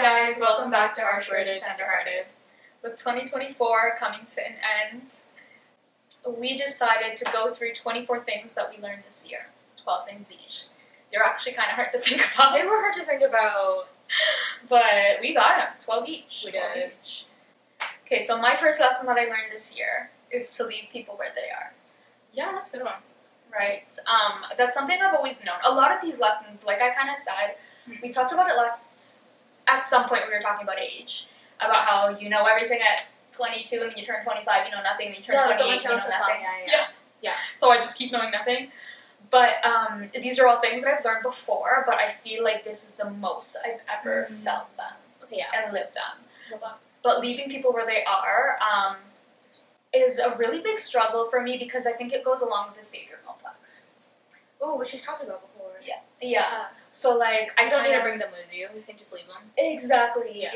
guys, welcome back to HWTH Tenderhearted. With 2024 coming to an end, we decided to go through 24 things that we learned this year. 12 things each. They're actually kind of hard to think about. They were hard to think about. But we got them. 12 each. We did. Each. Okay, so my first lesson that I learned this year is to leave people where they are. Yeah, that's a good one. Right. That's something I've always known. A lot of these lessons, like I kind of said, we talked about it at some point we were talking about age. About how you know everything at 22 and then you turn 25, you know nothing, and you turn 28, you know nothing. Yeah. So I just keep knowing nothing. But these are all things that I've learned before, but I feel like this is the most I've ever felt them and lived them. But leaving people where they are is a really big struggle for me because I think it goes along with the savior complex. Ooh, which we've talked about before. Yeah. So like I don't need to bring them with you. You can just leave them. Exactly.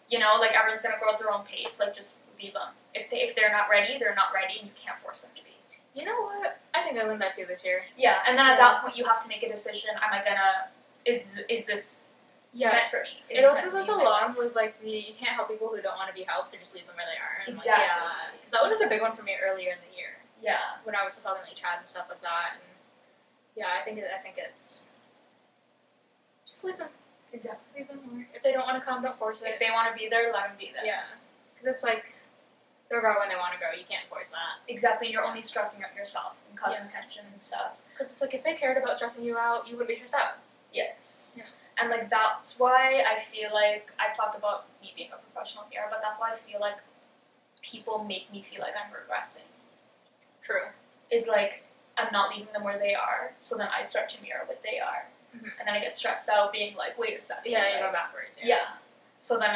You know, like everyone's gonna grow at their own pace. Like just leave them. If they're not ready, they're not ready, and you can't force them to be. You know what? I think I learned that too this year. Yeah, and then at that point, you have to make a decision. Am I gonna? Is this meant for me? It also goes along with like you can't help people who don't want to be helped, so just leave them where they are. And, exactly. Because that was a big one for me earlier in the year. Yeah. When I was talking like Chad and stuff like that, and I think it's just leave them. Exactly. Leave them where. If they don't want to come, don't force it. If they want to be there, let them be there. Yeah. Because it's like they'll go when they want to go. You can't force that. Exactly. You're only stressing out yourself and causing tension and stuff. Because it's like if they cared about stressing you out, you wouldn't be stressed out. Yes. Yeah. And like that's why I feel like I've talked about me being a professional here, but that's why I feel like people make me feel like I'm regressing. True. Is like I'm not leaving them where they are, so then I start to mirror what they are. And then I get stressed out being like, wait a second. Yeah, you go backwards. Yeah. So then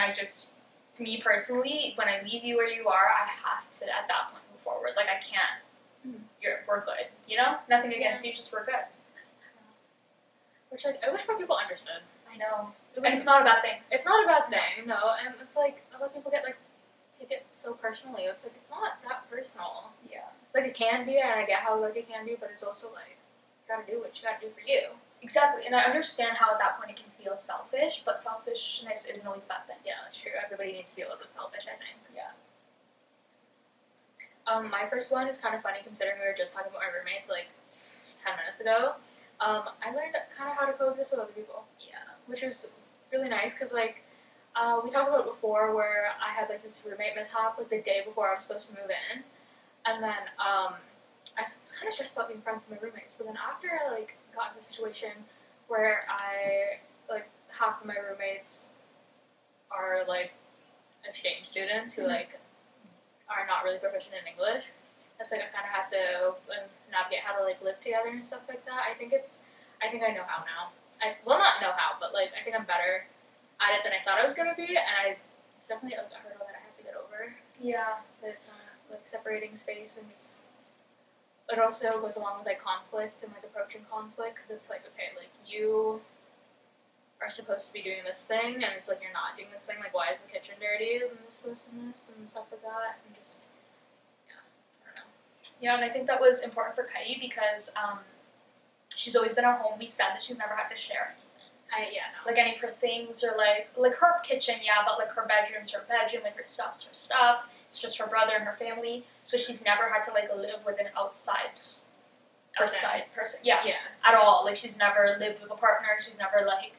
me personally, when I leave you where you are, I have to, at that point, move forward. Like, I can't. We're good. You know? Nothing against you, just we're good. Which, like, I wish more people understood. I know. And it's not a bad thing. It's not a bad thing, no. And it's like, a lot of people take it so personally. It's like, it's not that personal. Yeah. Like, it can be, and I get how, like, it can be, but it's also, like, you gotta do what you gotta do for you. Exactly, and I understand how at that point it can feel selfish, but selfishness isn't always a bad thing. Yeah, that's true. Everybody needs to be a little bit selfish, I think. Yeah. My first one is kind of funny considering we were just talking about my roommates like 10 minutes ago. I learned kind of how to coexist with other people. Yeah. Which was really nice because like we talked about it before where I had like this roommate mishap like the day before I was supposed to move in, and then I was kind of stressed about being friends with my roommates, but then after I, like, got in a situation where half of my roommates are, like, exchange students who, like, are not really proficient in English, it's, like, I kind of had to navigate how to, like, live together and stuff like that. I think I know how now. Not know how, but, like, I think I'm better at it than I thought I was going to be, and it's definitely a hurdle that I had to get over. Yeah. But it's, like, separating space and just... It also goes along with, like, conflict and, like, approaching conflict, because it's like, okay, like, you are supposed to be doing this thing, and it's like, you're not doing this thing, like, why is the kitchen dirty, and this, and stuff like that, and just, I don't know. Yeah, and I think that was important for Kaira because she's always been at home. We said that she's never had to share anything. Like, any of her things, or, like her kitchen, but, like, her bedroom's her bedroom, like, her stuff's her stuff. It's just her brother and her family, so she's never had to, like, live with an outside person. Yeah, at all. Like, she's never lived with a partner. She's never, like,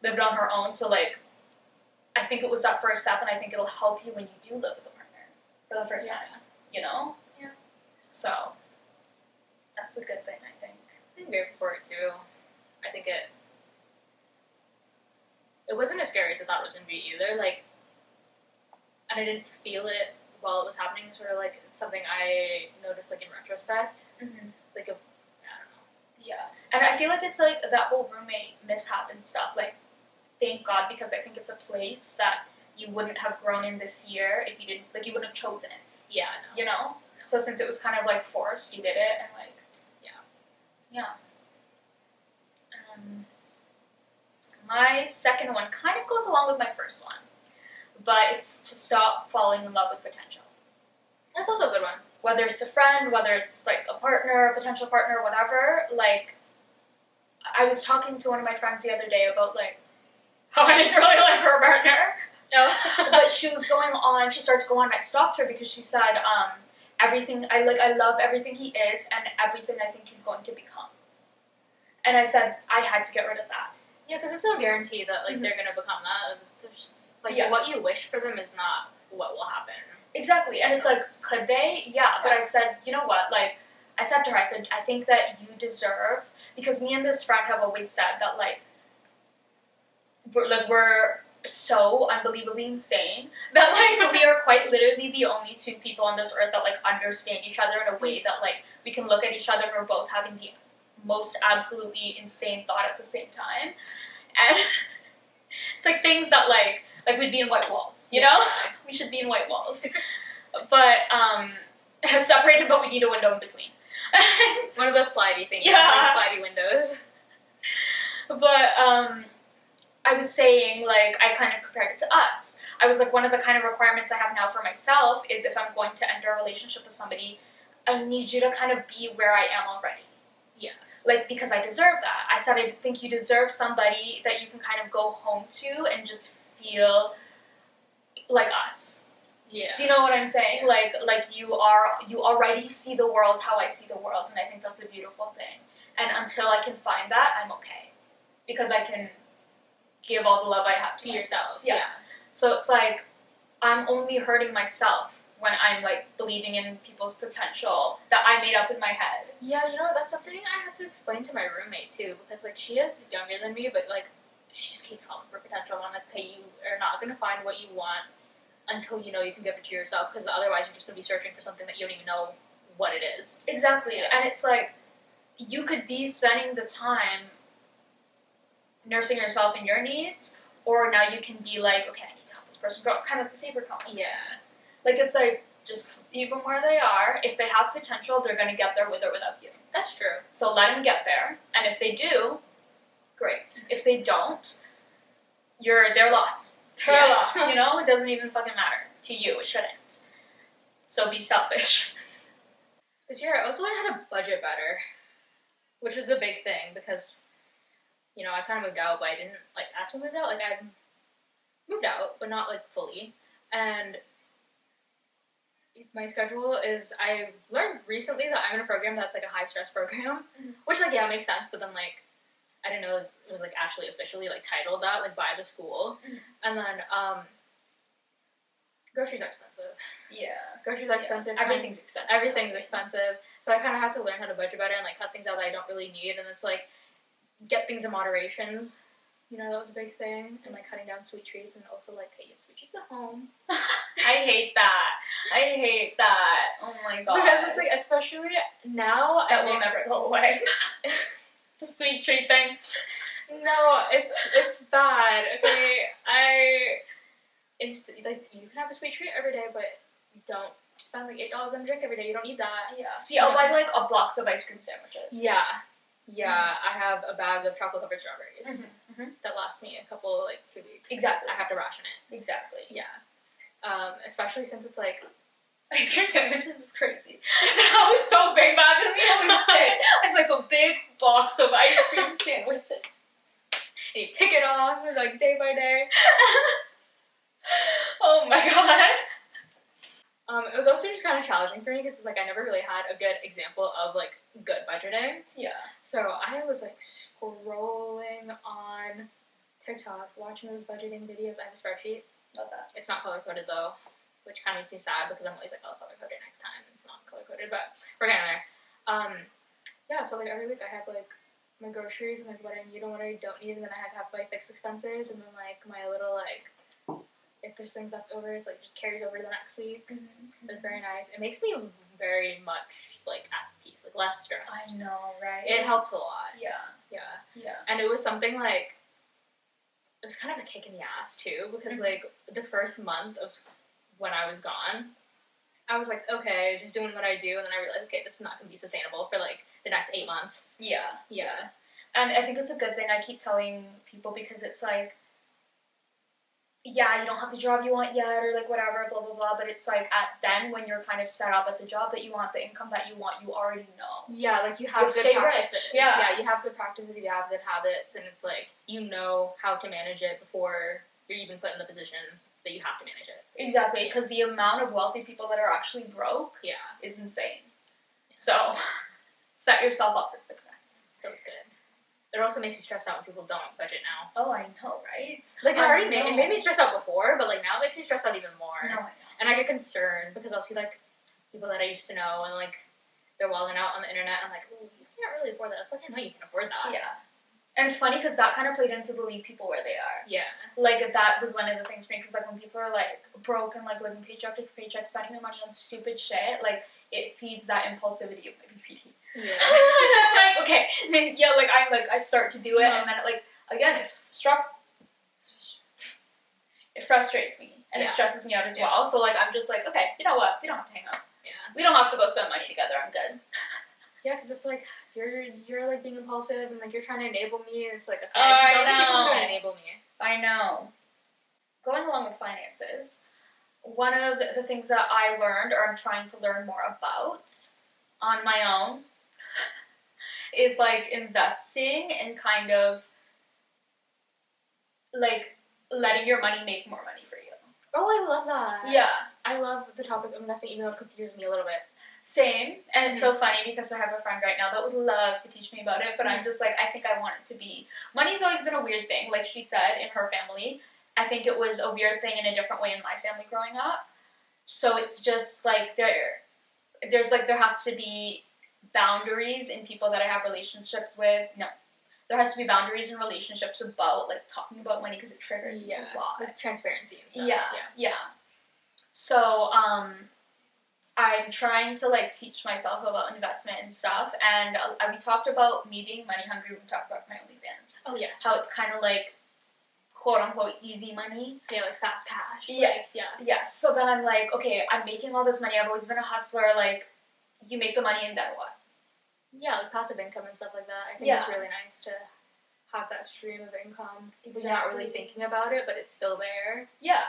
lived on her own. So, like, I think it was that first step, and I think it'll help you when you do live with a partner for the first time, you know? Yeah. So, that's a good thing, I think. I'm grateful for it, too. I think it wasn't as scary as I thought it was going to be, either. Like, and I didn't feel it while it was happening. It's sort of like it's something I noticed, like, in retrospect. Like, I don't know. Yeah. And I feel like it's, like, that whole roommate mishap and stuff. Like, thank God, because I think it's a place that you wouldn't have grown in this year if you didn't, like, you wouldn't have chosen it. Yeah, no. You know? No. So since it was kind of, like, forced, you did it, and, like, yeah. My second one kind of goes along with my first one. But it's to stop falling in love with potential. That's also a good one. Whether it's a friend, whether it's, like, a partner, a potential partner, whatever, like, I was talking to one of my friends the other day about, like, how I didn't really like her but she was going on, she started to go on, and I stopped her because she said, everything, I love everything he is and everything I think he's going to become. And I said, I had to get rid of that. Yeah, because it's no guarantee that, like, they're going to become that. It's just, like, what you wish for them is not what will happen. Exactly. And it's like, could they? Yeah. But I said, you know what? Like, I said to her, I said, I think that you deserve, because me and this friend have always said that, like, we're so unbelievably insane that, like, we are quite literally the only two people on this earth that, like, understand each other in a way that, like, we can look at each other and we're both having the most absolutely insane thought at the same time. And it's, like, things that, like we'd be in white walls, you know? We should be in white walls. But, separated, but we need a window in between. One of those slidey things. Yeah. Like slidey windows. But, I was saying, like, I kind of compared it to us. I was like, one of the kind of requirements I have now for myself is if I'm going to enter a relationship with somebody, I need you to kind of be where I am already. Yeah. Like, because I deserve that. I said, I think you deserve somebody that you can kind of go home to and just feel like us. Yeah. Do you know what I'm saying? Yeah. Like you already see the world how I see the world, and I think that's a beautiful thing. And until I can find that, I'm okay. Because I can give all the love I have to yourself. Yeah. So it's like, I'm only hurting myself when I'm, like, believing in people's potential that I made up in my head. Yeah, you know, that's something I had to explain to my roommate, too, because, like, she is younger than me, but, like, she just keeps calling for potential, and I'm like, okay, you are not going to find what you want until you know you can give it to yourself, because otherwise you're just going to be searching for something that you don't even know what it is. Exactly, and it's like, you could be spending the time nursing yourself and your needs, or now you can be like, okay, I need to help this person grow. It's kind of like the saber tones. Yeah. Like, it's like, just leave them where they are. If they have potential, they're going to get there with or without you. That's true. So let them get there, and if they do, great. If they don't, you're their loss. Their loss, you know? It doesn't even fucking matter. To you, it shouldn't. So be selfish. This year, I also learned how to budget better, which was a big thing, because, you know, I kind of moved out, but I didn't, like, actually move out. Like, I moved out, but not, like, fully. And my schedule is, I learned recently that I'm in a program that's, like, a high-stress program, which, like, yeah, makes sense, but then, like, I didn't know it was like, actually officially, like, titled that, like, by the school. And then, groceries are expensive. Yeah. Groceries are expensive. Everything's expensive. Everything's expensive. So I kind of had to learn how to budget better and, like, cut things out that I don't really need, and it's, like, get things in moderation. You know, that was a big thing. And, like, cutting down sweet treats, and also, like, hey, you have sweet treats at home. I hate that. Oh my god. Because it's, like, especially now, that will never go away. The sweet treat thing. No, it's bad. Okay, like, you can have a sweet treat every day, but don't spend, like, $8 on a drink every day. You don't need that. Yeah. See, I'll buy, like, a box of ice cream sandwiches. Yeah. I have a bag of chocolate-covered strawberries that lasts me a couple, like, 2 weeks. Exactly. I have to ration it. Exactly. Yeah. Especially since it's, like, ice cream sandwiches is crazy. That was so big back in the holy shit. I have, like, a big box of ice cream sandwiches. And you pick it off, like, day by day. Oh my god. It was also just kind of challenging for me because it's like I never really had a good example of, like, good budgeting. Yeah. So I was, like, scrolling on TikTok, watching those budgeting videos. I have a spreadsheet. Love that. It's not color-coded, though, which kind of makes me sad because I'm always like, I'll color-code it next time. It's not color-coded, but we're getting there. Yeah, so, like, every week I have, like, my groceries and, like, what I need and what I don't need, and then I have my fixed expenses, and then, like, my little, like, if there's things left over, it's, like, just carries over to the next week. It's very nice. It makes me very much, like, at peace, like, less stressed. I know, right? It helps a lot. Yeah. And it was something, like, it was kind of a kick in the ass, too, because, like, the first month of when I was gone, I was like, okay, just doing what I do, and then I realized, okay, this is not going to be sustainable for, like, the next 8 months. Yeah. And I think it's a good thing I keep telling people, because it's like, yeah, you don't have the job you want yet, or, like, whatever, blah, blah, blah, but it's like, then, when you're kind of set up at the job that you want, the income that you want, you already know. Yeah, like, you have good practices. Yeah, you have good practices, you have good habits, and it's like, you know how to manage it before you're even put in the position that you have to manage it. Exactly, because the amount of wealthy people that are actually broke is insane. So, set yourself up for success. So it's good. It also makes me stressed out when people don't budget now. Oh, I know, right? Like, it made me stressed out before, but, like, now it makes me stressed out even more. No, I know. And I get concerned because I'll see, like, people that I used to know, and, like, they're walling out on the internet, and I'm like, ooh, you can't really afford that. It's like, I know you can afford that. Yeah. And it's funny because that kind of played into the leave people where they are. Yeah. Like, that was one of the things for me, because, like, when people are, like, broke and, like, living paycheck to paycheck, spending their money on stupid shit, like, it feeds that impulsivity of my BPD. Yeah. I'm like, okay. Yeah, like, I start to do it, and then, like, again, it frustrates me, and it stresses me out as well. So, like, I'm just like, okay, you know what? We don't have to hang out. Yeah. We don't have to go spend money together. I'm good. Yeah, because it's like, you're like being impulsive, and like you're trying to enable me, and it's like, okay, I don't think know. you're going to enable me. I know. Going along with finances, one of the things that I learned, or I'm trying to learn more about on my own, is like investing and kind of like letting your money make more money for you. Oh, I love that. Yeah. I love the topic of investing, even though it confuses me a little bit. Same. And it's so funny because I have a friend right now that would love to teach me about it, but I'm just like, I think I want it to be... Money's always been a weird thing, like she said, in her family. I think it was a weird thing in a different way in my family growing up. So it's just like, there has to be boundaries in people that I have relationships with. No. There has to be boundaries in relationships about, like, talking about money because it triggers me a lot. Like transparency and stuff. Yeah. So, I'm trying to, like, teach myself about investment and stuff, and we talked about me being money hungry when we talked about my OnlyFans. Oh, yes. How it's kind of, like, quote-unquote easy money. Yeah, like fast cash. Yes. Like, yes. So then I'm like, okay, I'm making all this money. I've always been a hustler. Like, you make the money and then what? Yeah, like passive income and stuff like that. I think it's really nice to have that stream of income. Exactly. You're not really thinking about it, but it's still there. Yeah.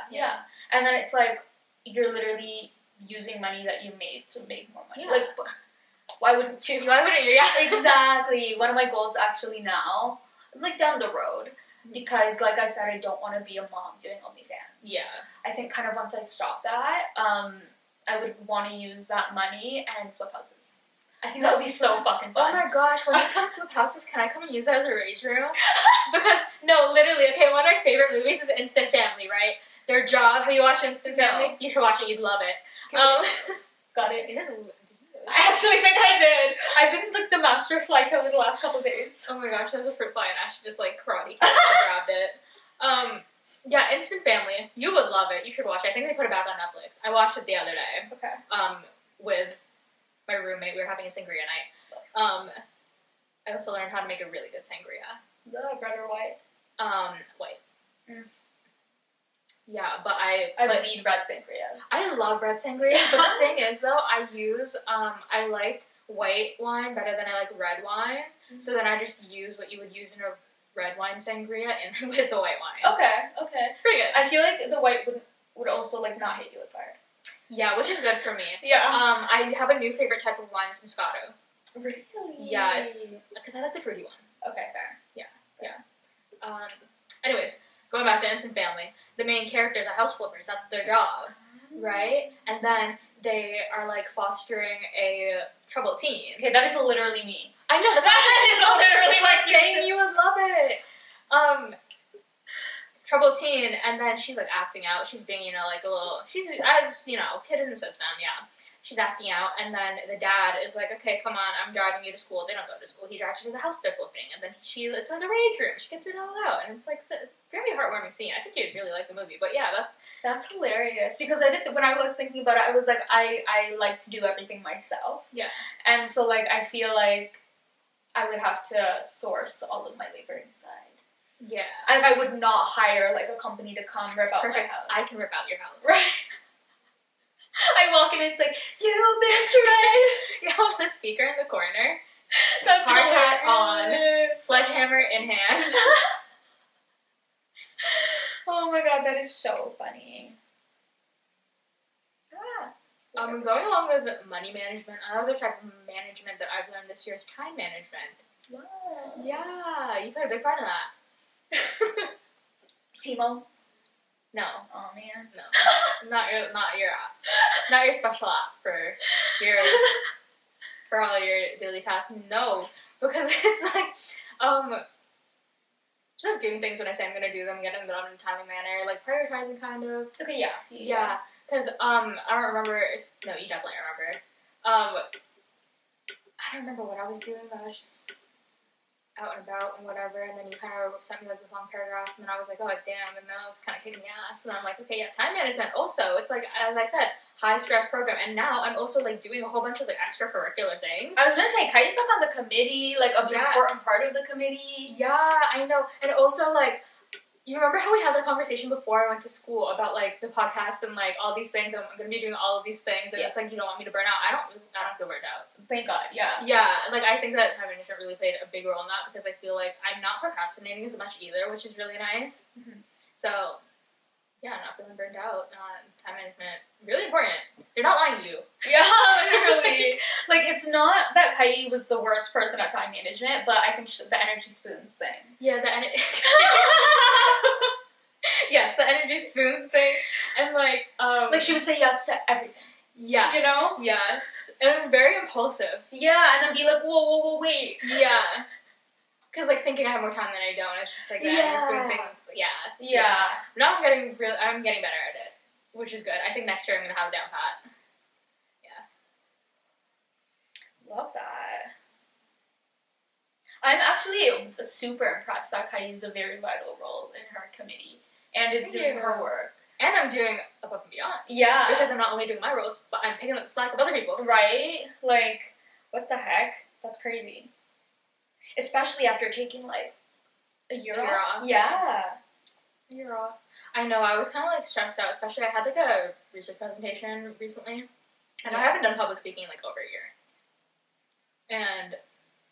And then it's like, you're literally using money that you made to make more money. Yeah. Like, why wouldn't you? Yeah. Exactly. One of my goals actually now, like down the road, because like I said, I don't want to be a mom doing OnlyFans. Yeah. I think kind of once I stop that, I would want to use that money and flip houses. I think that would be so fucking fun. Oh my gosh, when you come flip houses, can I come and use that as a rage room? Because, no, literally, okay, one of my favorite movies is Instant Family, right? Their Job. Have you watched Instant Family? No. You should watch it, you'd love it. Got it. It is I actually think I did. I've been like the master fly killer the last couple days. Oh my gosh, there was a fruit fly and Ash just like karate kicked and grabbed it. Yeah, Instant Family. You would love it. You should watch it. I think they put it back on Netflix. I watched it the other day. Okay. With my roommate. We were having a sangria night. I also learned how to make a really good sangria. Red or white? White. Mm. Yeah, but I need red sangrias. I love red sangrias, but the thing is, though, I like white wine better than I like red wine, so then I just use what you would use in a red wine sangria and with the white wine. Okay. It's pretty good. I feel like the white would also, like, not hit you as hard. Yeah, which is good for me. Yeah. I have a new favorite type of wine, it's Moscato. Really? Yeah, it's... Because I like the fruity one. Okay, fair. Yeah. Anyways, going back to Instant Family, the main characters are house flippers. That's their job, right? And then they are, like, fostering a troubled teen. Okay, that is literally me. I know, that's literally what I'm saying. You would love it. Troubled teen, and then she's, like, acting out. She's being, like, a little... She's, as, kid in the system, yeah. She's acting out, and then the dad is like, okay, come on, I'm driving you to school. They don't go to school. He drives you to the house they're flipping, and then it's like a rage room. She gets it all out, and it's, like, a very heartwarming scene. I think you'd really like the movie, but yeah, That's hilarious, because when I was thinking about it, I was like, I like to do everything myself. Yeah. And so, like, I feel like I would have to source all of my labor inside. Yeah. I would not hire, like, a company to come rip out my house. I can rip out your house. Right. I walk in and it's like, you betrayed! You have the speaker in the corner. That's hard hat on. Sledgehammer in hand. Oh my god, that is so funny. Going along with money management, another type of management that I've learned this year is time management. Wow. Yeah, you played a big part in that. Timo. No. Oh man. No. not your special app for all your daily tasks. No, because it's like just like doing things when I say I'm gonna do them, getting them done in a timely manner, like prioritizing kind of. Okay, yeah. Yeah. Because I don't remember. No, you definitely remember. I don't remember what I was doing, but I was just out and about and whatever, and then you kind of sent me like this long paragraph, and then I was like, oh damn, and then I was kind of kicking the ass, and I'm like, okay, yeah, time management. Also, it's like, as I said, high stress program, and now I'm also like doing a whole bunch of like extracurricular things. I was gonna say, Kai's like on the committee, like an important part of the committee. Yeah, I know, and also like, you remember how we had the conversation before I went to school about like the podcast and like all these things, and I'm gonna be doing all of these things, and it's like you don't want me to burn out. I don't feel burned out. Thank God. Yeah. Yeah, like I think that time management really played a big role in that because I feel like I'm not procrastinating as much either, which is really nice. Mm-hmm. So yeah, not feeling burned out. Time management really important. They're not lying to you. Yeah, literally. Like it's not that Kai was the worst person at time management, but I think the energy spoons thing. Yeah, yes, the energy spoons thing, and like she would say yes to everything. Yes. You know? Yes. And it was very impulsive. Yeah, and then be like, whoa, wait. Yeah. Because like thinking I have more time than I don't, it's just like that. Just doing things. Yeah. Now I'm getting better at it, which is good. I think next year I'm gonna have it down pat. Yeah. Love that. I'm actually super impressed that Kai is a very vital role in her committee and is doing her work. And I'm doing above and beyond. Yeah. Because I'm not only doing my roles, but I'm picking up the slack of other people. Right? Like, what the heck? That's crazy. Especially after taking, like, a year off. Yeah. A year off. I know, I was kind of, like, stressed out. Especially, I had, like, a research presentation recently. And I haven't done public speaking in, like, over a year. And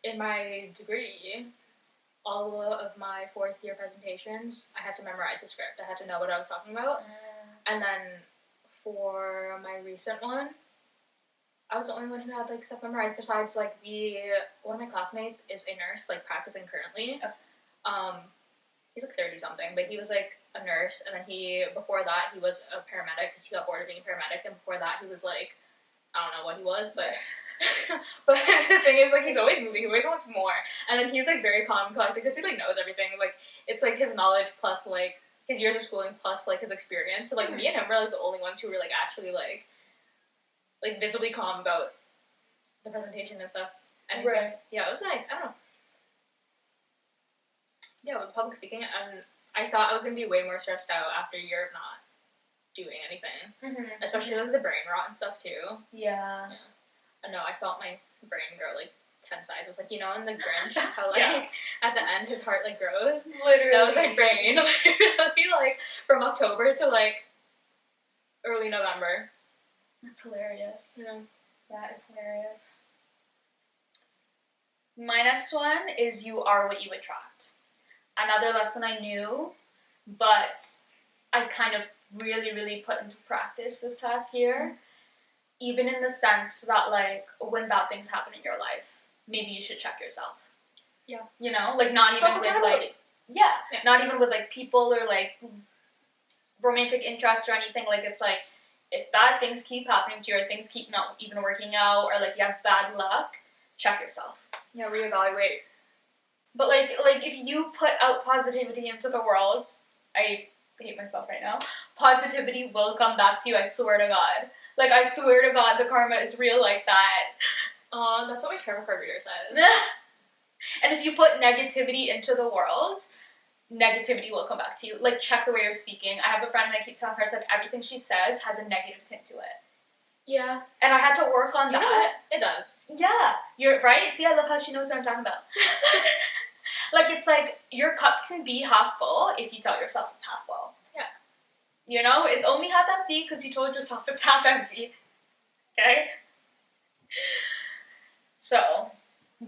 in my degree, all of my fourth year presentations, I had to memorize the script. I had to know what I was talking about. And then for my recent one, I was the only one who had like stuff memorized besides like one of my classmates is a nurse, like practicing currently. He's like 30 something, but he was like a nurse, and then before that he was a paramedic because he got bored of being a paramedic, and before that he was like, I don't know what he was, but but the thing is, like, he's always moving, he always wants more, and then he's, like, very calm and collected, because he, like, knows everything, like, it's, like, his knowledge plus, like, his years of schooling plus, like, his experience, so, like, me and him were, like, the only ones who were, like, actually, like, visibly calm about the presentation and stuff, and, yeah, it was nice, I don't know. Yeah, with public speaking, I thought I was going to be way more stressed out after a year of not doing anything, especially like the brain rot and stuff too. Yeah. I know, I felt my brain grow like 10 sizes, like, you know, in the Grinch, how like at the end his heart like grows. Literally. That was my brain, literally like from October to like early November. That's hilarious. Yeah. That is hilarious. My next one is you are what you attract. Another lesson I knew, but I kind of really, really put into practice this past year, even in the sense that, like, when bad things happen in your life, maybe you should check yourself. Yeah. You know? Like, not even with, like, not even with, like, people or, like, romantic interest or anything. Like, it's like, if bad things keep happening to you or things keep not even working out or, like, you have bad luck, check yourself. Yeah, reevaluate. But, like, if you put out positivity into the world, I hate myself right now, positivity will come back to you, I swear to God. Like, I swear to God, the karma is real like that. That's what my tarot card reader said. And if you put negativity into the world, negativity will come back to you. Like, check the way you're speaking. I have a friend and I keep telling her, it's like, everything she says has a negative tint to it. Yeah. And I had to work on that. Know what? It does. Yeah. You're right? See, I love how she knows what I'm talking about. Like, it's like, your cup can be half full if you tell yourself it's half full. Yeah. You know? It's only half empty because you told yourself it's half empty. Okay? So,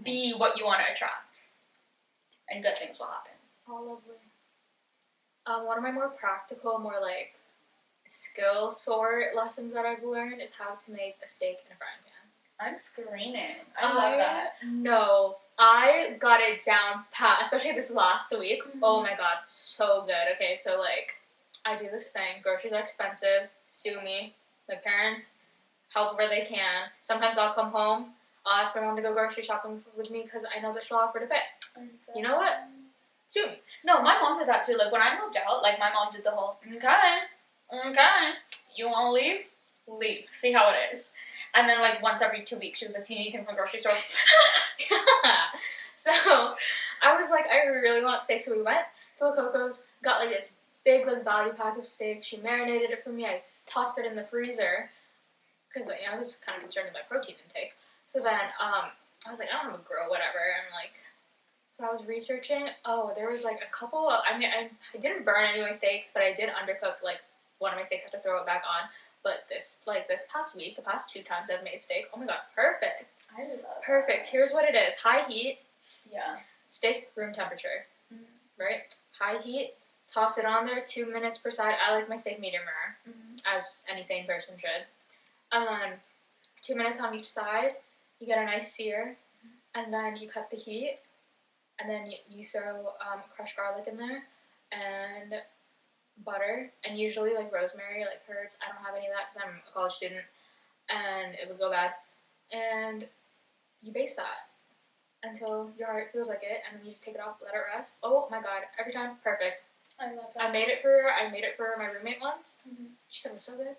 be what you want to attract. And good things will happen. Oh, lovely. One of my more practical, more, like, skill sort lessons that I've learned is how to make a steak in a frying pan. I'm screaming. I love that. No. I got it down pat, especially this last week. Mm-hmm. Oh my God, so good. Okay, so like, I do this thing. Groceries are expensive. Sue me. My parents help where they can. Sometimes I'll come home. I'll ask my mom to go grocery shopping with me because I know that she'll offer to pay. You know what? Sue me. No, my mom did that too. Like, when I moved out, like, my mom did the whole, okay, you want to leave? Leave. See how it is. And then, like, once every 2 weeks, she was like, do you need anything from the grocery store? So, I was like, I really want steak, so we went to La Coco's, got, like, this big, like, value pack of steak. She marinated it for me. I tossed it in the freezer, because, like, I was kind of concerned with my protein intake. So then, I was like, I don't have a grill, whatever, and, like, so I was researching. Oh, there was, like, a couple of, I mean, I didn't burn any of my steaks, but I did undercook, like, one of my steaks. I had to throw it back on. But this past week, the past 2 times I've made steak, oh my god, perfect. I love Perfect. that. Here's what it is. High heat. Yeah. Steak, room temperature. Right? High heat. Toss it on there, 2 minutes per side. I like my steak medium rare, as any sane person should. And then 2 minutes on each side. You get a nice sear. And then you cut the heat. And then you throw crushed garlic in there. And butter, and usually, like, rosemary, like, herbs. I don't have any of that because I'm a college student, and it would go bad. And you baste that until your heart feels like it, and then you just take it off, let it rest. Oh my god, every time, perfect. I love that. I made it for my roommate once. She said it was so good.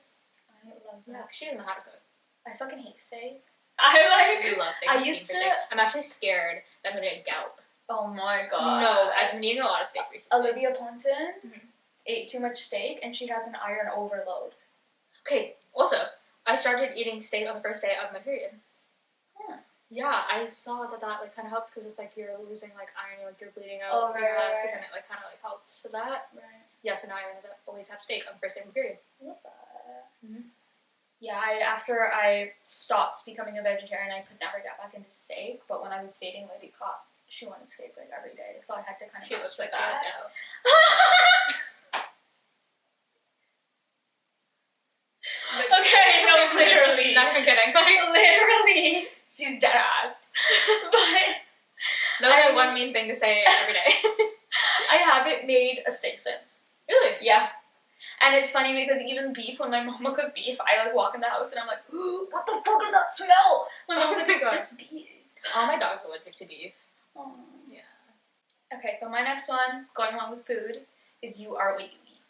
I love that. Yeah, she didn't know how to cook. I fucking hate steak. I love steak. I used to. I'm actually scared that I'm gonna get gout. Oh my god. No, I've been eating a lot of steak recently. Olivia Ponton ate too much steak, and she has an iron overload. Okay, also, I started eating steak on the first day of my period. Yeah, I saw that like, kind of helps, because it's like you're losing, like, iron, like, you're bleeding out. Oh, right. So then it, like, kind of, like, helps with that. Right. Yeah, so now I always have steak on the first day of my period. I love that. Yeah, after I stopped becoming a vegetarian, I could never get back into steak, but when I was dating Lady Cop, she wanted steak, like, every day, so I had to kind of mess with that. Okay, no, literally. Not even kidding. Literally. She's dead ass. But that's one mean thing to say every day. I haven't made a steak since. Really? Yeah. And it's funny because even beef, when my mom will cook beef, I, like, walk in the house and I'm like, what the fuck is that smell? My mom's like, it's just beef. All my dogs are allergic to beef. Oh. Yeah. Okay, so my next one, going along with food, is you are what you eat.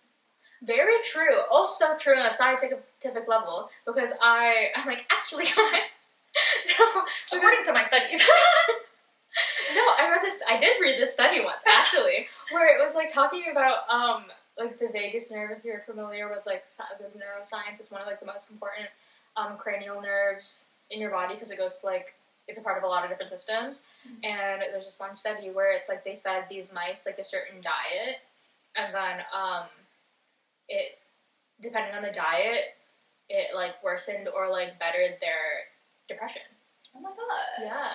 Very true. Also true on a scientific level, because I'm like, actually, guys. No, according to my studies. No, I did read this study once, actually, where it was, like, talking about, like, the vagus nerve. If you're familiar with, like, the neuroscience, it's one of, like, the most important, cranial nerves in your body, because it goes to, like, it's a part of a lot of different systems. And there's this one study where it's, like, they fed these mice, like, a certain diet, and then, it, depending on the diet, it, like, worsened or, like, bettered their depression. Oh my god. Yeah.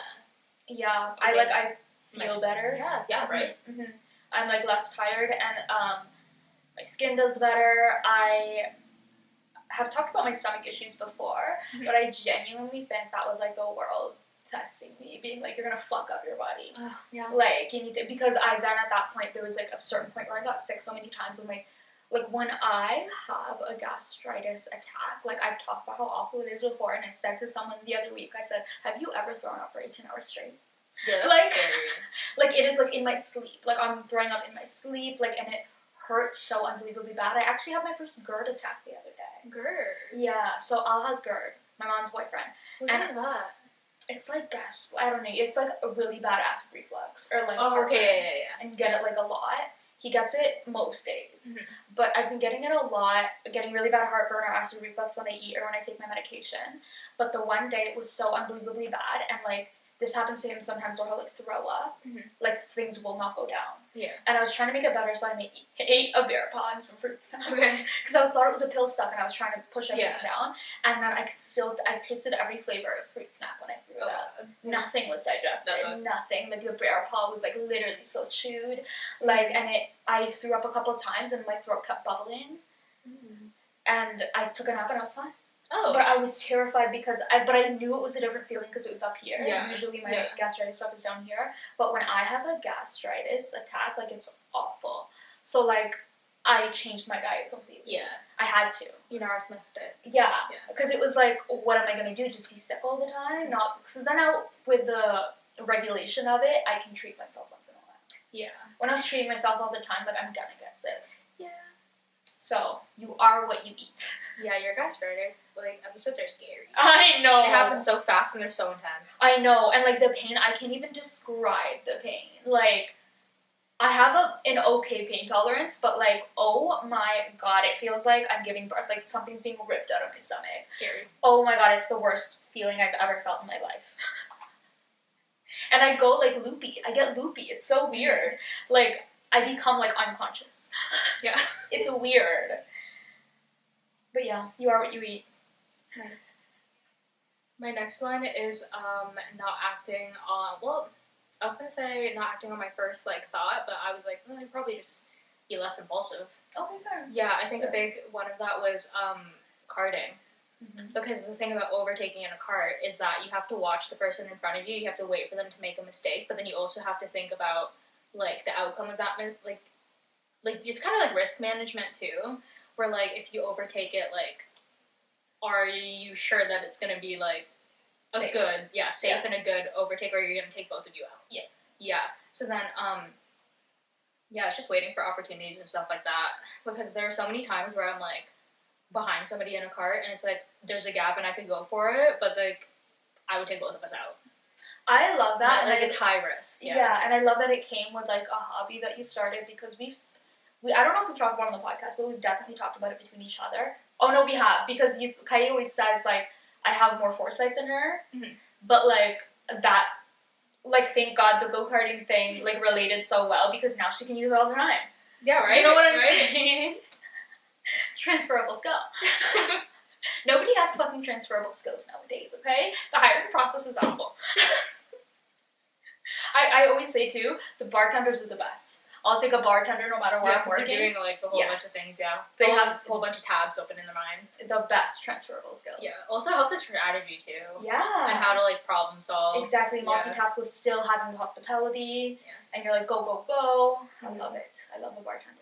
Yeah, I feel better. Yeah, right? I'm, like, less tired, and, my skin does better. I have talked about my stomach issues before, but I genuinely think that was, like, the world testing me, being like, you're gonna fuck up your body. Yeah. Like, you need to, because I then at that point, there was, like, a certain point where I got sick so many times, and, like, when I have a gastritis attack, like, I've talked about how awful it is before, and I said to someone the other week, I said, have you ever thrown up for 18 hours straight? Yeah, that's like, scary. Like, it is, like, in my sleep. Like, I'm throwing up in my sleep, like, and it hurts so unbelievably bad. I actually had my first GERD attack the other day. GERD? Yeah, so Al has GERD, my mom's boyfriend. What is that? It's like, I don't know, it's like a really bad acid reflux, or like, yeah. And you get it, like, a lot. He gets it most days, but I've been getting it a lot, getting really bad heartburn or acid reflux when I eat or when I take my medication, but the one day it was so unbelievably bad, and, like, this happens to him sometimes where he'll, like, throw up, like, things will not go down. Yeah. And I was trying to make it better, so I ate a bear paw and some fruit snacks. Because I thought it was a pill stuck, and I was trying to push everything down. And then I tasted every flavor of fruit snack when I threw it up. Nothing was digested. Nothing. Like, the bear paw was, like, literally so chewed. Like, and I threw up a couple of times, and my throat kept bubbling. And I took a nap, and I was fine. Oh. But I was terrified because I knew it was a different feeling because it was up here. Yeah. Usually my gastritis stuff is down here. But when I have a gastritis attack, like, it's awful. So, like, I changed my diet completely. Yeah. I had to. You know, I smithed it. Yeah. Because it was like, what am I going to do? Just be sick all the time? Not, because then with the regulation of it, I can treat myself once in a while. Yeah. When I was treating myself all the time, like, I'm going to get sick. Yeah. So, you are what you eat. Yeah, your gastritis, like, episodes are scary. I know. They happen so fast and they're so intense. I know. And, like, the pain, I can't even describe the pain. Like, I have an okay pain tolerance, but, like, oh my god, it feels like I'm giving birth. Like, something's being ripped out of my stomach. Scary. Oh my god, it's the worst feeling I've ever felt in my life. And I go, like, loopy. I get loopy. It's so weird. Like, I become, like, unconscious. Yeah. It's weird. But yeah, you are what you eat. Nice. My next one is not acting on, well, I was going to say not acting on my first, like, thought, but I was like, I'd probably just be less impulsive. Okay, fair. Yeah, I think a big one of that was carting. Mm-hmm. Because the thing about overtaking in a cart is that you have to watch the person in front of you, you have to wait for them to make a mistake, but then you also have to think about, like, the outcome of that, like it's kind of like risk management, too, where, like, if you overtake it, like, are you sure that it's going to be, like, safe and a good overtake, or you're going to take both of you out? Yeah. Yeah. So then, it's just waiting for opportunities and stuff like that, because there are so many times where I'm, like, behind somebody in a cart, and it's, like, there's a gap and I could go for it, but, like, I would take both of us out. I love that. Like, it's high risk. Yeah, and I love that it came with, like, a hobby that you started, because I don't know if we've talked about it on the podcast, but we've definitely talked about it between each other. Oh, no, we have, because Kaira always says, like, I have more foresight than her, but, like, that, like, thank God the go-karting thing, like, related so well, because now she can use it all the time. Yeah, right? You know what I'm saying? It's transferable skill. Nobody has fucking transferable skills nowadays, okay? The hiring process is awful. I always say, too, the bartenders are the best. I'll take a bartender no matter where I'm working. They're doing, like, a whole bunch of things, They have a whole bunch of tabs open in their mind. The best transferable skills. Yeah. Also helps with strategy, too. Yeah. And how to, like, problem solve. Exactly. Multitask with still having the hospitality. Yeah. And you're like, go, go, go. I love it. I love a bartender.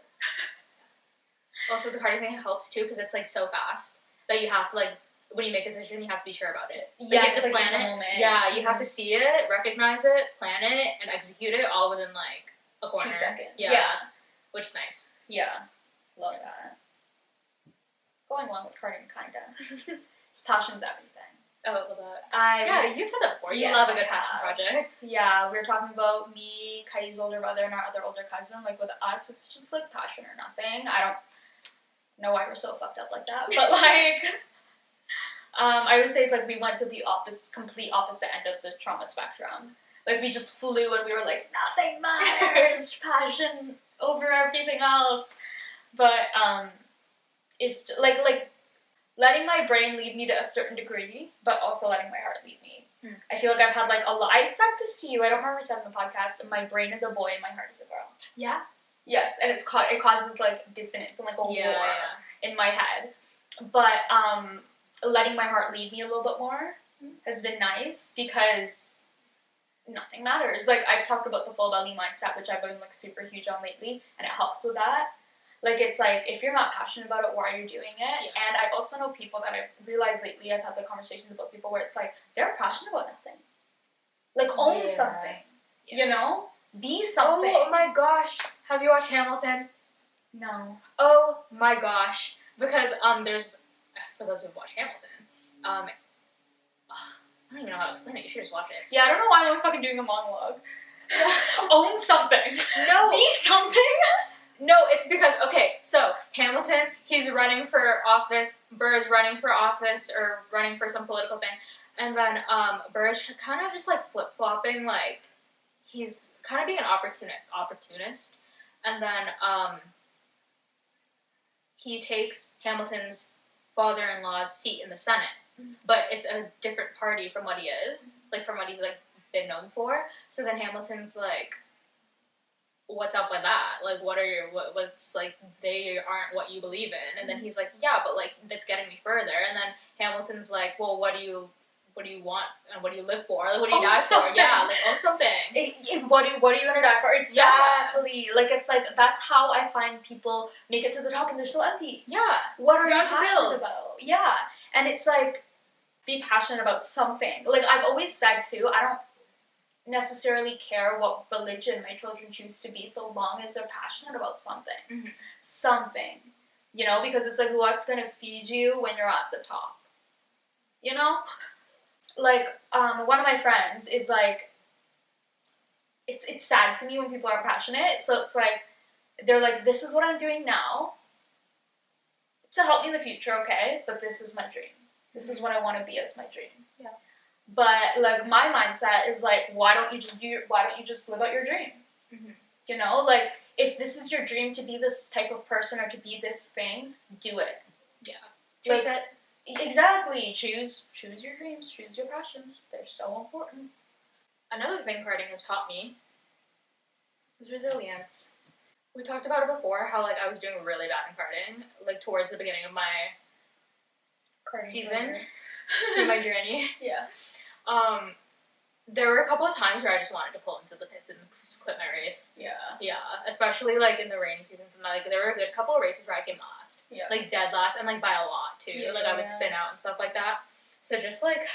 Also, the karting thing helps, too, because it's, like, so fast that you have to, like, when you make a decision, you have to be sure about it. Like, yeah, you have to plan it. Moment. Yeah, you have to see it, recognize it, plan it, and execute it all within, like, a corner. 2 seconds. Yeah. Which is nice. Yeah. Love that. Going along with karting, kinda. It's passion's everything. Oh, I love that. Yeah, you've said that before. You love a good passion project. Yeah, we were talking about me, Kaira's older brother, and our other older cousin. Like, with us, it's just, like, passion or nothing. I don't know why we're so fucked up like that, but, like, I would say, like, we went to the complete opposite end of the trauma spectrum. Like, we just flew and we were like, nothing matters, passion over everything else. But, it's, like, letting my brain lead me to a certain degree, but also letting my heart lead me. I feel like I've had, like, I said this to you, I don't remember saying in the podcast, my brain is a boy and my heart is a girl. Yeah? Yes, and it causes, like, dissonance and, like, a war in my head. But, letting my heart lead me a little bit more has been nice, because nothing matters. Like, I've talked about the full belly mindset, which I've been, like, super huge on lately, and it helps with that. Like, it's like, if you're not passionate about it, why are you doing it? Yeah. And I also know people that I've realized lately, I've had, like, conversations about people where it's like, they're passionate about nothing. Like, own something. Yeah. You know? Be something. Oh my gosh. Have you watched Hamilton? No. Oh my gosh. Because, there's, for those who've watched Hamilton, I don't even know how to explain it. You should just watch it. Yeah, I don't know why I'm always fucking doing a monologue. Own something. No. Be something. No, it's because, okay, so, Hamilton, he's running for office, Burr's running for office, or running for some political thing, and then, Burr's kind of just, like, flip-flopping, like, he's kind of being an opportunist, and then, he takes Hamilton's father-in-law's seat in the Senate, but it's a different party from what he is, like, from what he's, like, been known for, so then Hamilton's, like, what's up with that? Like, what's, like, they aren't what you believe in. And then he's like, yeah, but, like, that's getting me further. And then Hamilton's like, well, what do you what do you want and what do you live for? Like, what do you die for? Yeah, like, own something. What are you gonna die for? Exactly. Yeah. Like, it's like, that's how I find people make it to the top and they're still empty. Yeah. What are you passionate about? Yeah. And it's like, be passionate about something. Like, I've always said, too, I don't necessarily care what religion my children choose to be, so long as they're passionate about something. Mm-hmm. Something. You know, because it's like, what's gonna feed you when you're at the top? You know? Like, one of my friends is like, it's sad to me when people are passionate, so it's like, they're like, this is what I'm doing now to help me in the future, okay, but this is my dream. This is what I want to be as my dream. Yeah. But, like, my mindset is like, why don't you just live out your dream? Mm-hmm. You know, like, if this is your dream to be this type of person or to be this thing, do it. Yeah. Choose it. Exactly. Choose your dreams. Choose your passions. They're so important. Another thing carding has taught me is resilience. We talked about it before, how, like, I was doing really bad in carding, like, towards the beginning of my carding season, through my journey. Yeah. There were a couple of times where I just wanted to pull into the pits and quit my race. Yeah. Yeah. Especially, like, in the rainy season. Like, there were a good couple of races where I came last. Yeah. Like, dead last, and, like, by a lot, too. Yeah, like, I would spin out and stuff like that. So just, like,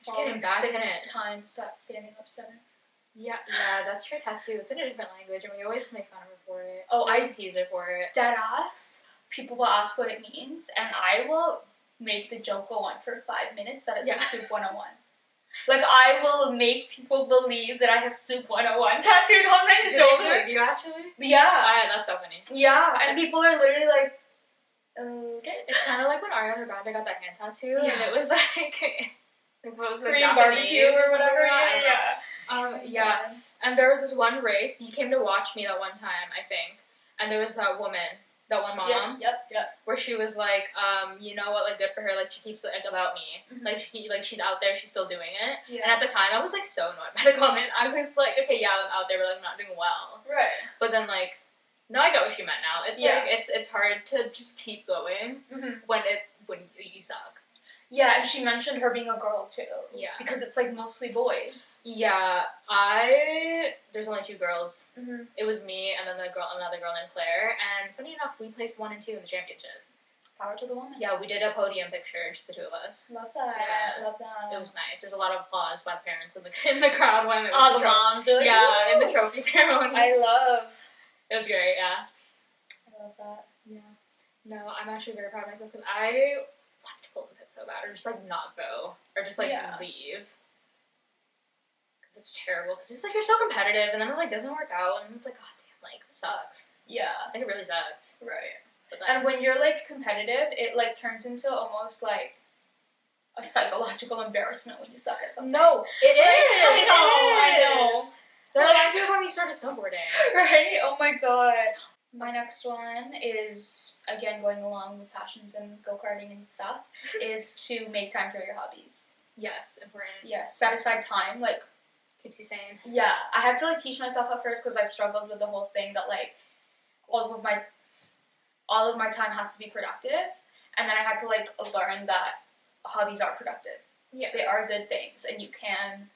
just getting back in it. 6 times standing up 7. Yeah, that's your tattoo. It's in a different language, and we always make fun of her for it. Oh, I tease her for it. Dead ass. People will ask what it means, and I will make the joke go on for 5 minutes that it's like Soup 101. Like, I will make people believe that I have Soup 101 tattooed on my shoulder. Do you actually? Yeah. That's so funny. Yeah, and people are literally like, okay. It's kind of like when Ariana Grande got that hand tattoo, and it was like, it was like Korean barbecue or whatever. Yeah. And there was this one race, you came to watch me that one time, I think, and there was that woman, that one mom. Yes, yep. Where she was like, you know what, like, good for her, like, she keeps, like, about me. Mm-hmm. Like, she's out there, she's still doing it. Yeah. And at the time, I was, like, so annoyed by the comment. I was like, okay, yeah, I'm out there, but, like, I'm not doing well. Right. But then, like, no, I got what she meant now. It's, like, it's hard to just keep going when you suck. Yeah, and she mentioned her being a girl, too. Yeah. Because it's, like, mostly boys. Yeah, there's only 2 girls. Mm-hmm. It was me and then another girl named Claire, and funny enough, we placed 1 and 2 in the championship. Power to the woman. Yeah, we did a podium picture, just the 2 of us. Love that. Yeah. Love that. It was nice. There's a lot of applause by the parents in the crowd when it was all the moms are like, yeah, in the trophy ceremony. I love. It was great, yeah. I love that. Yeah. No, I'm actually very proud of myself because I wanted to pull the pit so bad, or just, like, not go, or just, like, leave. Because it's terrible, because it's, like, you're so competitive, and then it, like, doesn't work out, and it's like, god damn, like, this sucks. Yeah. Like, it really sucks. Right. And when you're, like, competitive, it, like, turns into almost, like, a psychological embarrassment when you suck at something. No, it is! I know. That reminds me of when we started snowboarding. Right? Oh my god. My next one is, again, going along with passions and go-karting and stuff, is to make time for your hobbies. Yes, important. Yes, set aside time, like, keeps you sane. Yeah, I had to, like, teach myself at first because I've struggled with the whole thing that, like, all of my time has to be productive, and then I had to, like, learn that hobbies are productive. Yeah. They are good things, and you can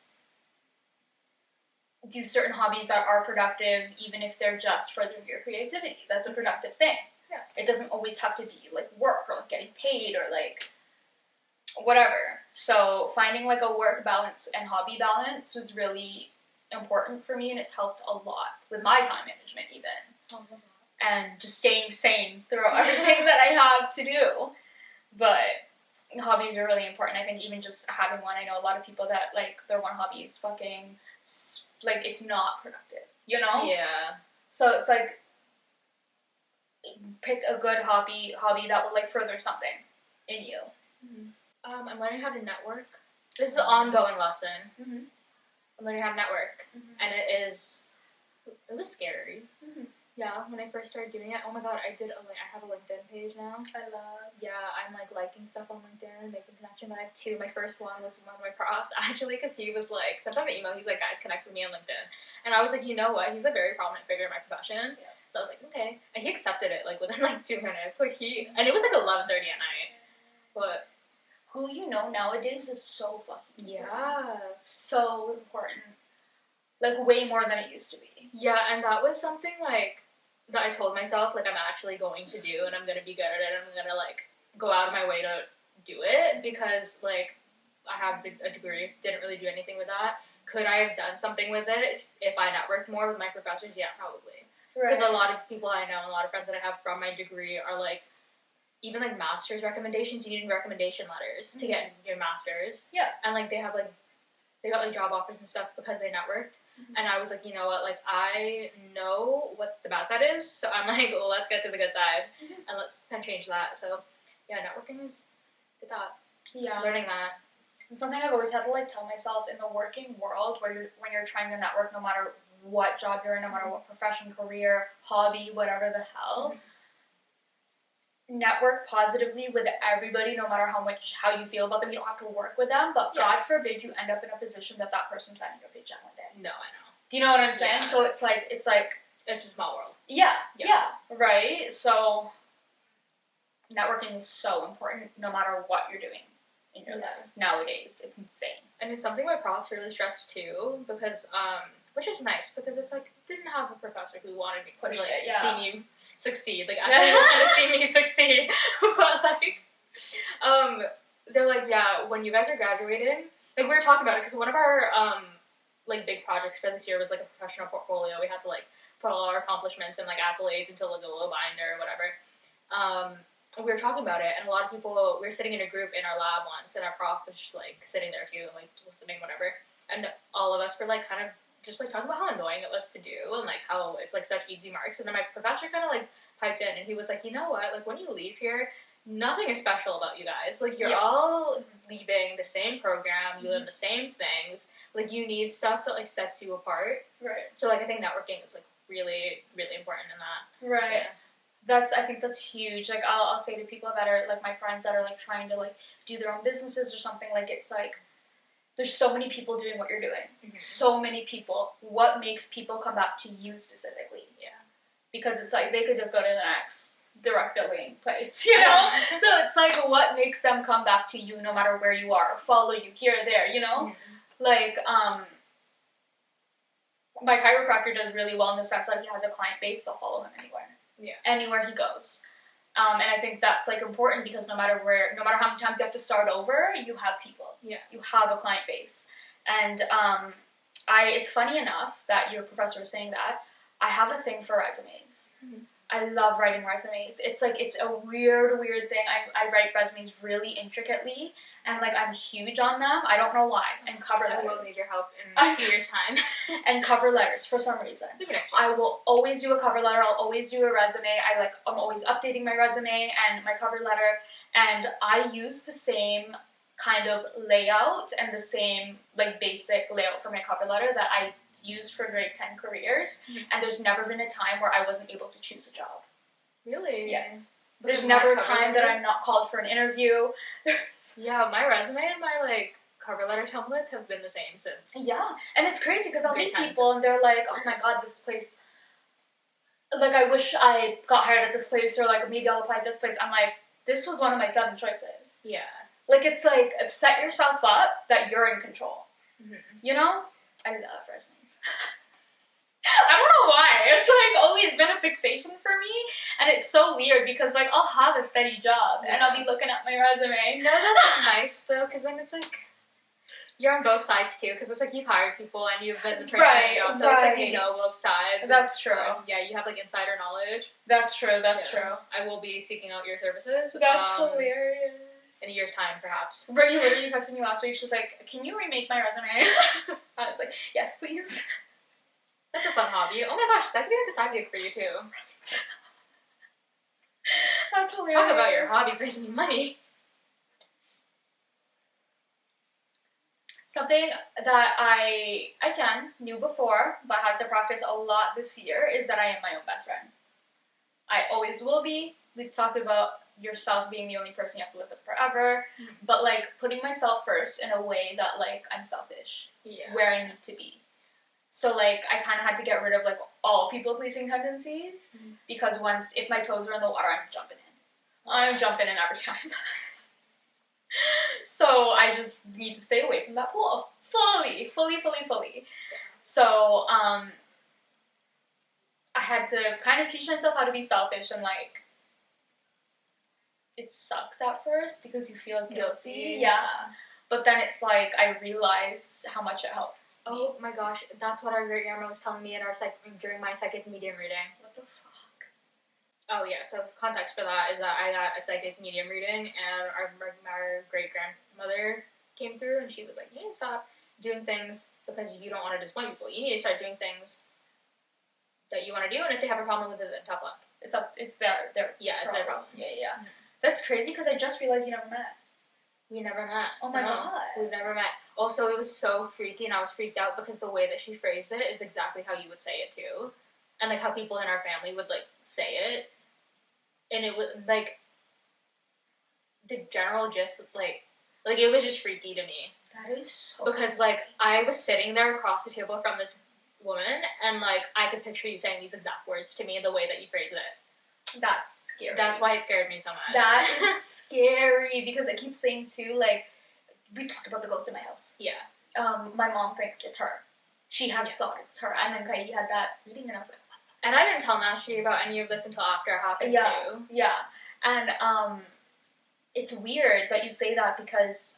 do certain hobbies that are productive even if they're just furthering your creativity. That's a productive thing. Yeah. It doesn't always have to be, like, work or, like, getting paid or, like, whatever. So finding, like, a work balance and hobby balance was really important for me, and it's helped a lot with my time management even. And just staying sane throughout everything that I have to do. But hobbies are really important. I think even just having one, I know a lot of people that, like, their one hobby is fucking, like, it's not productive, you know? Yeah. So it's, like, pick a good hobby that will, like, further something in you. Mm-hmm. I'm learning how to network. This is an ongoing lesson. Mm-hmm. I'm learning how to network. Mm-hmm. And it was scary. Mm-hmm. Yeah, when I first started doing it, oh my god, I have a LinkedIn page now. I love. Yeah, I'm, like, liking stuff on LinkedIn, making connections. I have 2. My first one was one of my profs, actually, because he was, like, sent out an email. He's like, guys, connect with me on LinkedIn. And I was like, you know what? He's a very prominent figure in my profession. Yeah. So I was like, okay. And he accepted it, like, within, like, 2 minutes. Like, and it was, like, 11:30 at night. But who you know nowadays is so fucking important. Yeah. So important. Like, way more than it used to be. Yeah, and that was something, like, that I told myself, like, I'm actually going to do, and I'm going to be good at it, and I'm going to, like, go out of my way to do it, because, like, I have a degree, didn't really do anything with that. Could I have done something with it if I networked more with my professors? Yeah, probably. Because a lot of people I know, and a lot of friends that I have from my degree are, like, even, like, master's recommendations, you need recommendation letters to get your master's. Yeah. And, like, they got, like, job offers and stuff because they networked. And I was like, you know what, like, I know what the bad side is, so I'm like, well, let's get to the good side, and let's kind of change that. So, yeah, networking is, did that. Yeah. Learning that. And something I've always had to, like, tell myself in the working world, when you're trying to network, no matter what job you're in, no matter what profession, career, hobby, whatever the hell, network positively with everybody, no matter how you feel about them. You don't have to work with them, but God forbid you end up in a position that person's sending you a paycheck one day. No, I know. Do you know what I'm saying? Yeah. So it's like it's a small world. Yeah, right? So networking is so important no matter what you're doing in your life nowadays. It's insane. And it's something my profs really stress too, because which is nice, because it's like, didn't have a professor who wanted me to see me succeed, like actually wanted to see me succeed, but like, they're like, yeah, when you guys are graduating, like we were talking about it, because one of our like big projects for this year was like a professional portfolio. We had to like put all our accomplishments and like accolades into like a little binder or whatever. We were talking about it, and a lot of people, we were sitting in a group in our lab once, and our prof was just like sitting there too, like listening, whatever, and all of us were like kind of just like talking about how annoying it was to do, and like how it's like such easy marks. And then my professor kind of like piped in, and he was like, you know what, like when you leave here, nothing is special about you guys. Like you're all leaving the same program, you learn the same things, like you need stuff that like sets you apart. Right. So like I think networking is like really, really important in that. Right. Yeah. I think that's huge. Like I'll say to people that are like my friends that are like trying to like do their own businesses or something, like it's like there's so many people doing what you're doing. So many people. What makes people come back to you specifically? Yeah. Because it's like they could just go to the next direct billing place, you know? So it's like what makes them come back to you no matter where you are, or follow you here or there, you know? Like, my chiropractor does really well in the sense that he has a client base, they'll follow him anywhere. Yeah. Anywhere he goes. And I think that's like important because no matter how many times you have to start over, you have people. Yeah. You have a client base. And it's funny enough that your professor was saying that. I have a thing for resumes. I love writing resumes. It's like, it's a weird thing. I write resumes really intricately, and like I'm huge on them. I don't know why. And cover letters. I will need your help in 2 years' time. And cover letters for some reason. I will always do a cover letter. I'll always do a resume. I'm always updating my resume and my cover letter, and I use the same kind of layout and the same like basic layout for my cover letter that I used for grade 10 careers, and there's never been a time where I wasn't able to choose a job. Really? Yes. There's never a time that I'm not called for an interview. Yeah, my resume and my like cover letter templates have been the same since. Yeah, and it's crazy because I'll meet people and they're like, oh my god, this place, like I wish I got hired at this place, or like maybe I'll apply at this place. I'm like, this was one of my 7 choices. Yeah. Like it's like, set yourself up that you're in control. You know? I love resumes. I don't know why. It's like always been a fixation for me, and it's so weird because like I'll have a steady job and I'll be looking at my resume. No, that's nice though, because then it's like you're on both sides too, because it's like you've hired people and you've been training, so it's like you know both sides. That's true. Yeah, you have like insider knowledge. That's true. That's true. I will be seeking out your services. That's hilarious. In a year's time, perhaps. Brittany literally texted me last week. She was like, "Can you remake my resume?" I was like, "Yes, please." That's a fun hobby. Oh my gosh, that could be like a side gig for you too. Right. That's hilarious. Talk about your hobbies making you money. Something that I knew before, but had to practice a lot this year, is that I am my own best friend. I always will be. We've talked about yourself being the only person you have to live with forever, but like putting myself first in a way that like I'm selfish, where I need to be. So like I kind of had to get rid of like all people-pleasing tendencies, because if my toes are in the water, I'm jumping in. I'm jumping in every time. So I just need to stay away from that pool. Fully. So, I had to kind of teach myself how to be selfish and, like, it sucks at first because you feel guilty. Yeah. But then it's like, I realized how much it helped. Oh my gosh, that's what our great-grandma was telling me in during my psychic medium reading. What the fuck? Oh yeah, so context for that is that I got a psychic medium reading, and our great-grandmother came through, and she was like, you need to stop doing things because you don't want to disappoint people. You need to start doing things that you want to do, and if they have a problem with it, then tough luck. It's their it's their problem. Yeah. Mm-hmm. That's crazy because I just realized you never met. We never met. Oh my god. We've never met. Also, it was so freaky, and I was freaked out because the way that she phrased it is exactly how you would say it too. And like how people in our family would like say it. And it was like the general gist, like it was just freaky to me. That is so because like I was sitting there across the table from this woman, and like I could picture you saying these exact words to me the way that you phrased it. That's scary. That's why it scared me so much. That is scary because it keeps saying too, like, we've talked about the ghost in my house. Yeah. My mom thinks it's her. She has thought it's her. And then Kaira had that reading, and I was like, what the fuck? And I didn't tell Nashri about any of this until after it happened too. Yeah. And it's weird that you say that because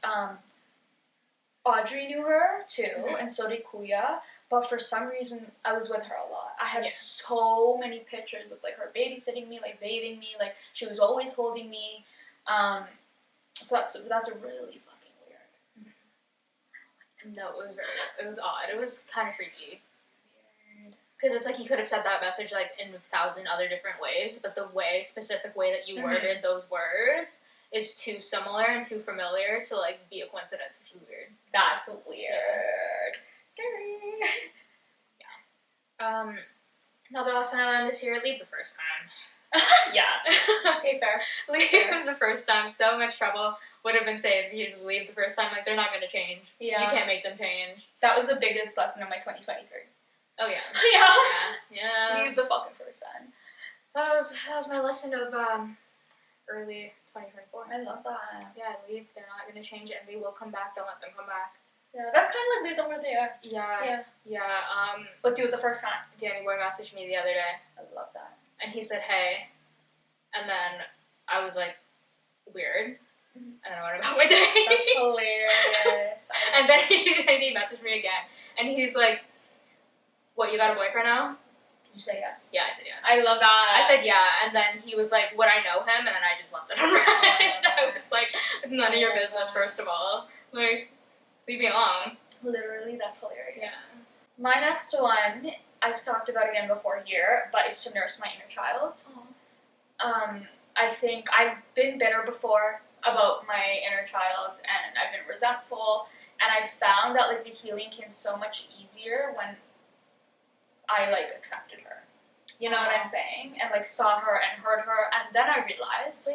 Audrey knew her too, and so did Kuya. But for some reason, I was with her a lot. I had so many pictures of, like, her babysitting me, like, bathing me. Like, she was always holding me. So that's really fucking weird. No, it was odd. It was kind of freaky. Weird. Because it's like you could have said that message, like, in 1,000 other different ways, but the specific way that you worded those words is too similar and too familiar to, like, be a coincidence. It's weird. That's weird. Scary. Yeah. Another lesson I learned this year: leave the first time. Yeah. Okay, fair. Leave the first time. So much trouble would have been saved if you leave the first time. Like, they're not going to change. Yeah. You can't make them change. That was the biggest lesson of my 2023. Oh yeah. Yeah. Leave the fucking first time. That was my lesson of early 2024. I love that. Yeah, leave. They're not going to change it, and they will come back. Don't let them come back. Yeah, that's kind of like leave them where they are. Yeah. But do it the first time. Danny Boy messaged me the other day. I love that. And he said, hey. And then I was like, weird. And I went about my day. That's hilarious. And then he messaged me again. And he's like, what, you got a boyfriend now? Did you say yes? Yeah, I said yeah. I love that. I said yeah. And then he was like, would I know him? And then I just left it on red. I was like, none of your business, first of all. Like, leave me alone. Literally, that's hilarious. Yeah. My next one, I've talked about again before here, but it's to nurse my inner child. I think I've been bitter before about my inner child, and I've been resentful, and I found that, like, the healing came so much easier when I, like, accepted her. You know what I'm saying? And, like, saw her and heard her, and then I realized...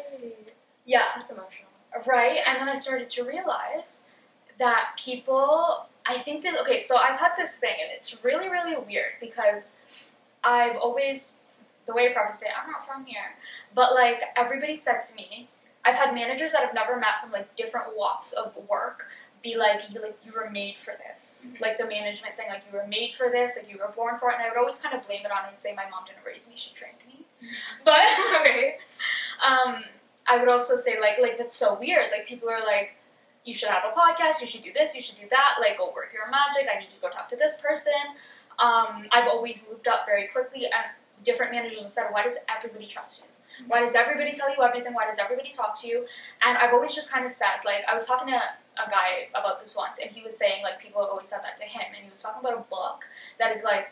Yeah. That's emotional. Right? And then I started to realize that people... I think that... Okay, so I've had this thing, and it's really, really weird, because I've always... The way I probably say it, I'm not from here. But, like, everybody said to me... I've had managers that I've never met from, like, different walks of work be like, you were made for this. Mm-hmm. Like, the management thing, like, you were made for this, like, you were born for it. And I would always kind of blame it on it and say, my mom didn't raise me, she trained me. Mm-hmm. But, okay. I would also say, like, that's so weird. Like, people are like, you should have a podcast, you should do this, you should do that. Like, go work your magic, I need you to go talk to this person. I've always moved up very quickly, and different managers have said, why does everybody trust you? Why does everybody tell you everything? Why does everybody talk to you? And I've always just kind of said, like, I was talking to a guy about this once, and he was saying, like, people have always said that to him, and he was talking about a book that is, like,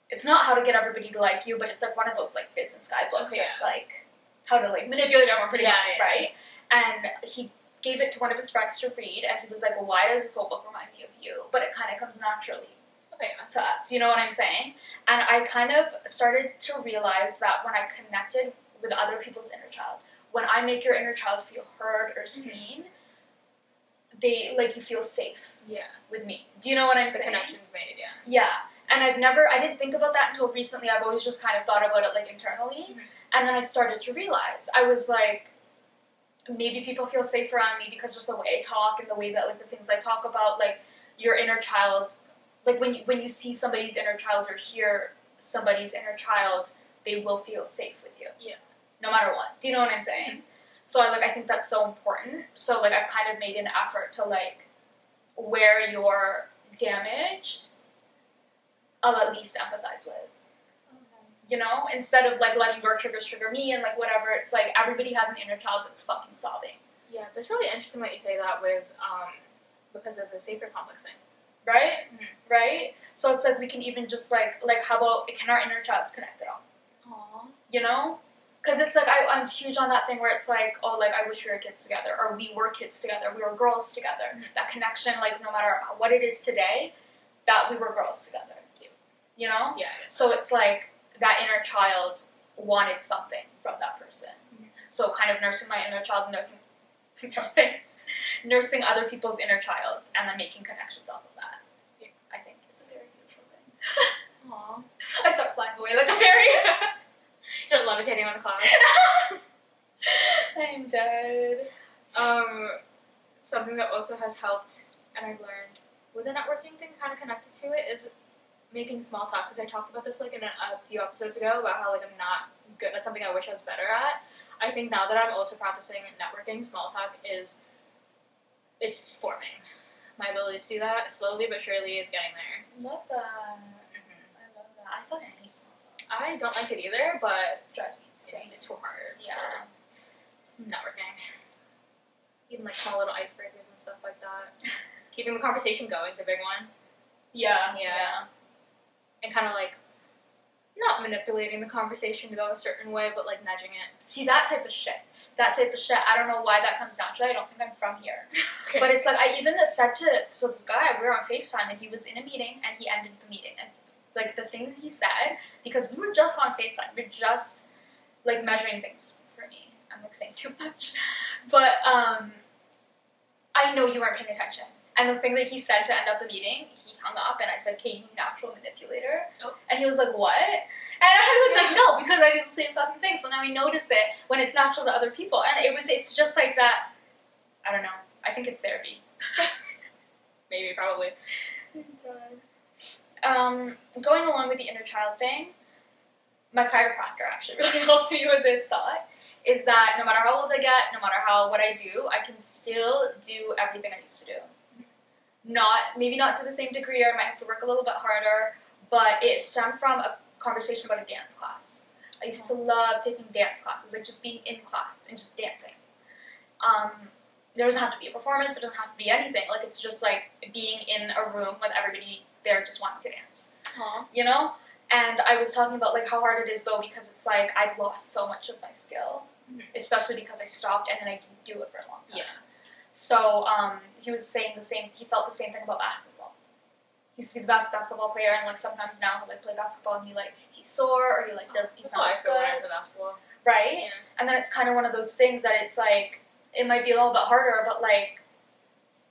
it's not how to get everybody to like you, but it's, like, one of those, like, business guy books that's, like, how to, like, manipulate everyone pretty much, right? And he gave it to one of his friends to read, and he was like, well, why does this whole book remind me of you? But it kind of comes naturally to us, you know what I'm saying? And I kind of started to realize that when I connected with other people's inner child, when I make your inner child feel heard or seen, they, like, you feel safe with me. Do you know what I'm saying? The connection's made, Yeah. And I didn't think about that until recently. I've always just kind of thought about it, like, internally. Mm-hmm. And then I started to realize, I was like, maybe people feel safe around me because just the way I talk and the way that, like, the things I talk about, like, your inner child, like, when you see somebody's inner child or hear somebody's inner child, they will feel safe with you. Yeah. No matter what. Do you know what I'm saying? Mm-hmm. So, I think that's so important. So, like, I've kind of made an effort to, like, where you're damaged, I'll at least empathize with. You know? Instead of, like, letting your triggers trigger me and, like, whatever, it's like everybody has an inner child that's fucking sobbing. Yeah, that's really interesting that you say that with, because of the savior complex thing. Right? Mm-hmm. Right? So it's like we can even just, like, how about, can our inner childs connect at all? Aww. You know? Because it's like, I'm huge on that thing where it's like, oh, like, I wish we were kids together, or we were kids together, we were girls together. Mm-hmm. That connection, like, no matter what it is today, that we were girls together. You know? Yeah. So it's like, that inner child wanted something from that person. Mm-hmm. So kind of nursing my inner child, nursing other people's inner childs, and then making connections off of that. Yeah. I think is a very beautiful thing. Aww. I start flying away like a fairy. Start levitating on a cloud. I'm dead. Something that also has helped, and I've learned with the networking thing kind of connected to it, is making small talk, because I talked about this, like, in a few episodes ago, about how, like, I'm not good at something I wish I was better at. I think now that I'm also practicing networking, small talk it's forming. My ability to do that, slowly but surely, is getting there. Love that. Mm-hmm. I love that. I fucking hate small talk. I don't like it either, but it drives me insane. It's too hard. Yeah. Networking. Even, like, small little icebreakers and stuff like that. Keeping the conversation going is a big one. Yeah. And kind of, like, not manipulating the conversation to go a certain way, but, like, nudging it. See, that type of shit, I don't know why that comes naturally. I don't think I'm from here. Okay. But it's like, I even said to this guy, we were on FaceTime, and he was in a meeting, and he ended the meeting. And, like, the things he said, because we were just on FaceTime, we were just, like, measuring things for me. I'm, like, saying too much. But, I know you weren't paying attention. And the thing that he said to end up the meeting, he hung up, and I said, "Okay, you natural manipulator." Oh. And he was like, "What?" And I was like, "No, because I did the same fucking thing." So now we notice it when it's natural to other people. And it's just like that, I don't know. I think it's therapy. Maybe, probably. Going along with the inner child thing, my chiropractor actually really helped me with this thought, is that no matter how old I get, no matter what I do, I can still do everything I used to do. Maybe not to the same degree, or I might have to work a little bit harder, but it stemmed from a conversation about a dance class. I used to love taking dance classes, like just being in class and just dancing. There doesn't have to be a performance, it doesn't have to be anything, like it's just like being in a room with everybody there just wanting to dance. Aww. You know? And I was talking about, like, how hard it is, though, because it's like I've lost so much of my skill, especially because I stopped and then I didn't do it for a long time. Yeah. So, he was saying he felt the same thing about basketball. He used to be the best basketball player, and, like, sometimes now he'll, like, play basketball, and he's sore, or he's not as good. I feel basketball. Right? Yeah. And then it's kind of one of those things that it's, like, it might be a little bit harder, but, like,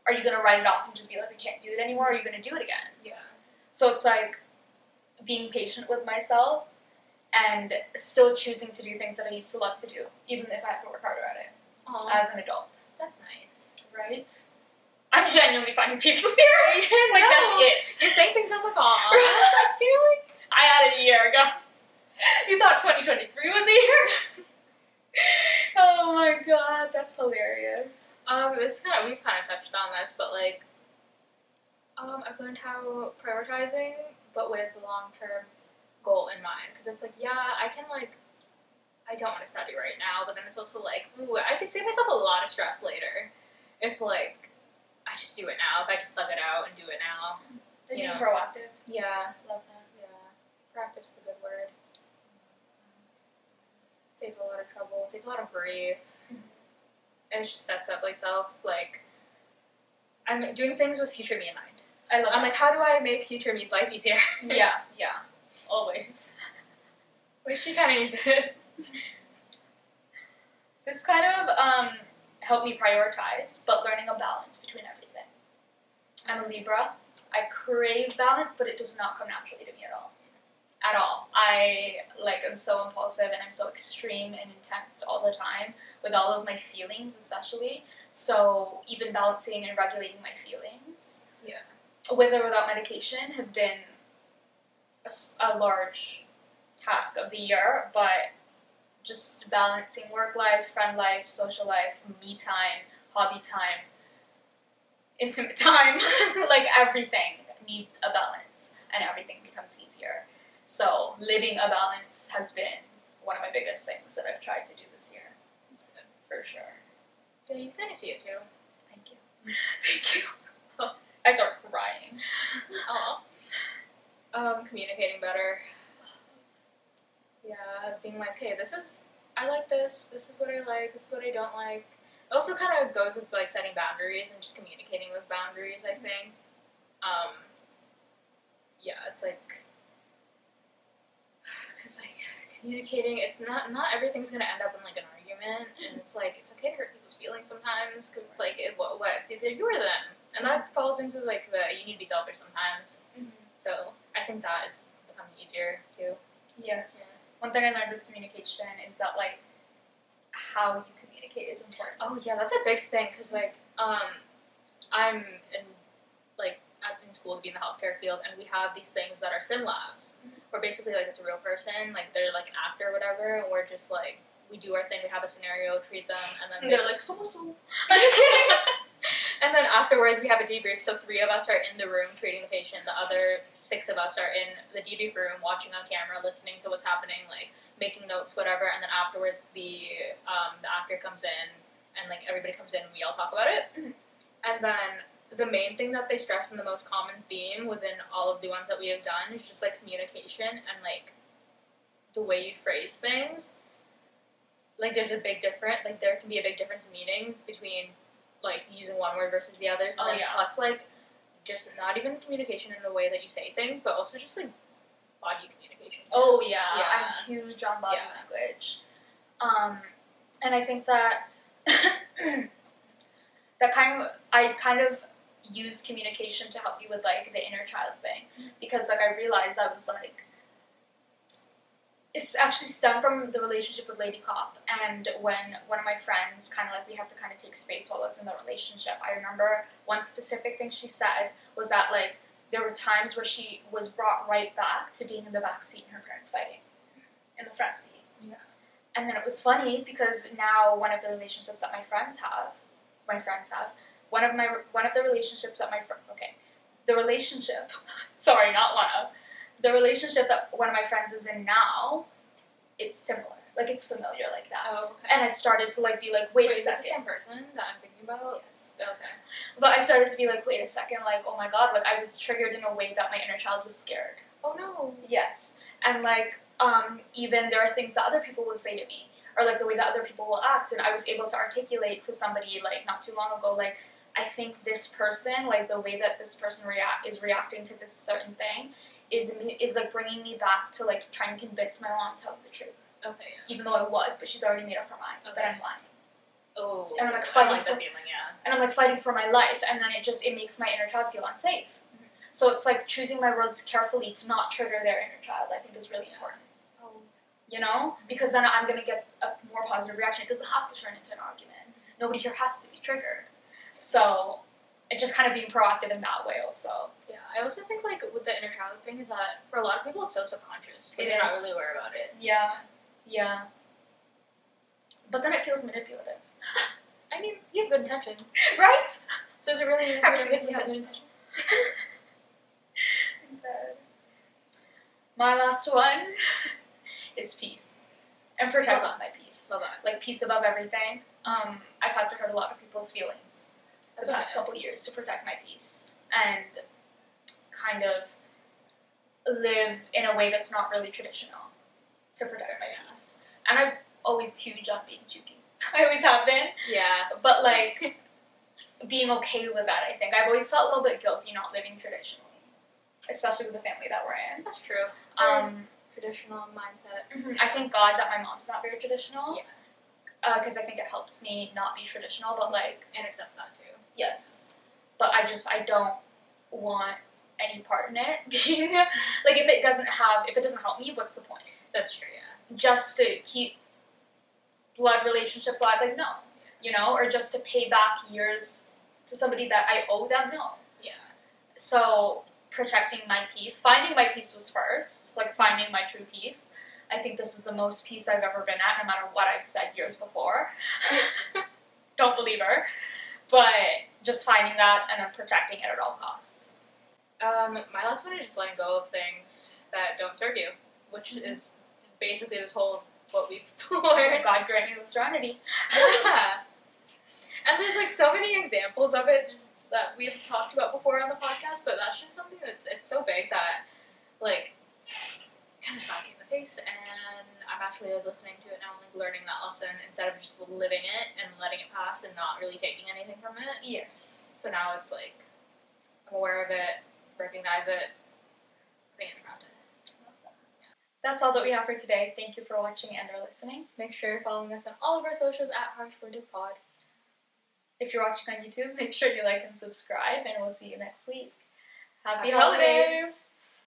are you going to write it off and just be like, I can't do it anymore, or are you going to do it again? Yeah. So it's, like, being patient with myself, and still choosing to do things that I used to love to do, even if I have to work harder at it. Aww. As an adult. That's nice. Right? I'm genuinely finding pieces here. Like, no. That's it. You're saying things I'm like, aw. I had a year, guys. You thought 2023 was a year? Oh my god, that's hilarious. We've kind of touched on this, but, like, I've learned how prioritizing, but with a long-term goal in mind. Because it's like, yeah, I can, like, I don't want to study right now, but then it's also like, ooh, I could save myself a lot of stress later if, like, I just do it now, if I just thug it out and do it now. Being proactive. Yeah. Love that. Yeah. Proactive is a good word. Saves a lot of trouble, saves a lot of grief. And it just sets up, like, I'm doing things with future me in mind. I'm like, how do I make future me's life easier? Yeah. Always. Which she kind of needs it. This kind of helped me prioritize, but learning a balance between everything. I'm a Libra. I crave balance, but it does not come naturally to me at all. at all. I am so impulsive and I'm so extreme and intense all the time with all of my feelings, especially. So even balancing and regulating my feelings, with or without medication, has been a large task of the year. But just balancing work life, friend life, social life, me time, hobby time, intimate time, everything needs a balance, and everything becomes easier. So living a balance has been one of my biggest things that I've tried to do this year. It's good, for sure. Yeah, you kind of see it too. Thank you. Thank you. I start crying. Communicating better. Yeah, being like, hey, I like this is what I like, this is what I don't like. It also kind of goes with, setting boundaries and just communicating those boundaries, I think. It's communicating, it's not everything's going to end up in, an argument, and it's it's okay to hurt people's feelings sometimes, because it's it's either you or them, and that falls into, the you need to be selfish sometimes. Mm-hmm. So, I think that is becoming easier, too. Yes. Yeah. One thing I learned with communication is that, how you communicate is important. Oh, yeah, that's a big thing, because, I'm in school to be in the healthcare field, and we have these things that are sim labs, where basically, it's a real person, they're, an actor or whatever, or just, we do our thing, we have a scenario, treat them, and then they're so. I'm just kidding! And then afterwards, we have a debrief, so 3 of us are in the room treating the patient, the other 6 of us are in the debrief room, watching on camera, listening to what's happening, making notes, whatever, and then afterwards, the actor comes in, and, everybody comes in, and we all talk about it. And then the main thing that they stress, and the most common theme within all of the ones that we have done, is just, communication and, the way you phrase things. There's a big difference, there can be a big difference in meaning between, using one word versus the others, and then plus, just not even communication in the way that you say things, but also just, body communication. Oh, yeah. I'm huge on body language. And I think that I kind of use communication to help you with, the inner child thing, because, I realized I was, it's actually stemmed from the relationship with Lady Cop, and when one of my friends we had to take space while I was in the relationship, I remember one specific thing she said was that, there were times where she was brought right back to being in the back seat and her parents fighting in the front seat. Yeah. And then it was funny, because now one of the relationships that my friends have, one of the relationships that the relationship, sorry, not one of, the relationship that one of my friends is in now, it's similar. It's familiar like that. Oh, okay. And I started to, wait a second. Is that the same person that I'm thinking about? Yes. Okay. But I started to be wait a second, oh my god, I was triggered in a way that my inner child was scared. Oh no. Yes. And, even there are things that other people will say to me, or, the way that other people will act, and I was able to articulate to somebody, not too long ago, I think this person, the way that this person is reacting to this certain thing is bringing me back to, trying to convince my mom to tell me the truth. Okay, yeah. Even though I was, but she's already made up her mind that I'm lying. Oh, and I'm fighting that feeling, yeah. And I'm fighting for my life, and then it makes my inner child feel unsafe. Mm-hmm. So it's choosing my words carefully to not trigger their inner child, I think, is really important. Oh. You know? Because then I'm going to get a more positive reaction. It doesn't have to turn into an argument. Nobody here has to be triggered. So it just kind of being proactive in that way also. Yeah, I also think with the inner child thing is that for a lot of people it's so subconscious. They're not really aware about it. Yeah. Yeah. But then it feels manipulative. I mean, you have good intentions. Right? So is it really Everybody good intentions? My last one is peace. And protect my peace. Love that. Peace above everything. I've had to hurt a lot of people's feelings the past couple of years to protect my peace. And kind of live in a way that's not really traditional to protect my peace. And I'm always huge on being jukey. I always have been. Yeah. But, being okay with that, I think. I've always felt a little bit guilty not living traditionally. Especially with the family that we're in. That's true. Traditional mindset. Mm-hmm. I thank God that my mom's not very traditional. Yeah. Because I think it helps me not be traditional, but, and accept that, too. Yes. But I don't want any part in it being like if it doesn't help me, what's the point? That's true, yeah. Just to keep blood relationships alive, like, no. You know, or just to pay back years to somebody that I owe them, no. Yeah. So protecting my peace, finding my peace was first, like finding my true peace. I think this is the most peace I've ever been at, no matter what I've said years before. Don't believe her. But just finding that and then protecting it at all costs. My last one is just letting go of things that don't serve you, which is basically this whole what we've learned. God grant me the serenity. Yeah. And there's like so many examples of it just that we've talked about before on the podcast, but that's just something it's so big that like kind of smacked me in the face, and I'm actually like, listening to it now and like learning that lesson instead of just living it and letting it pass and not really taking anything from it. Yes. So now it's like I'm aware of it, recognize it, putting it in practice. That's all that we have for today. Thank you for watching and or listening. Make sure you're following us on all of our socials at HWTH. If you're watching on YouTube, make sure you like and subscribe, and we'll see you next week. Happy Holidays!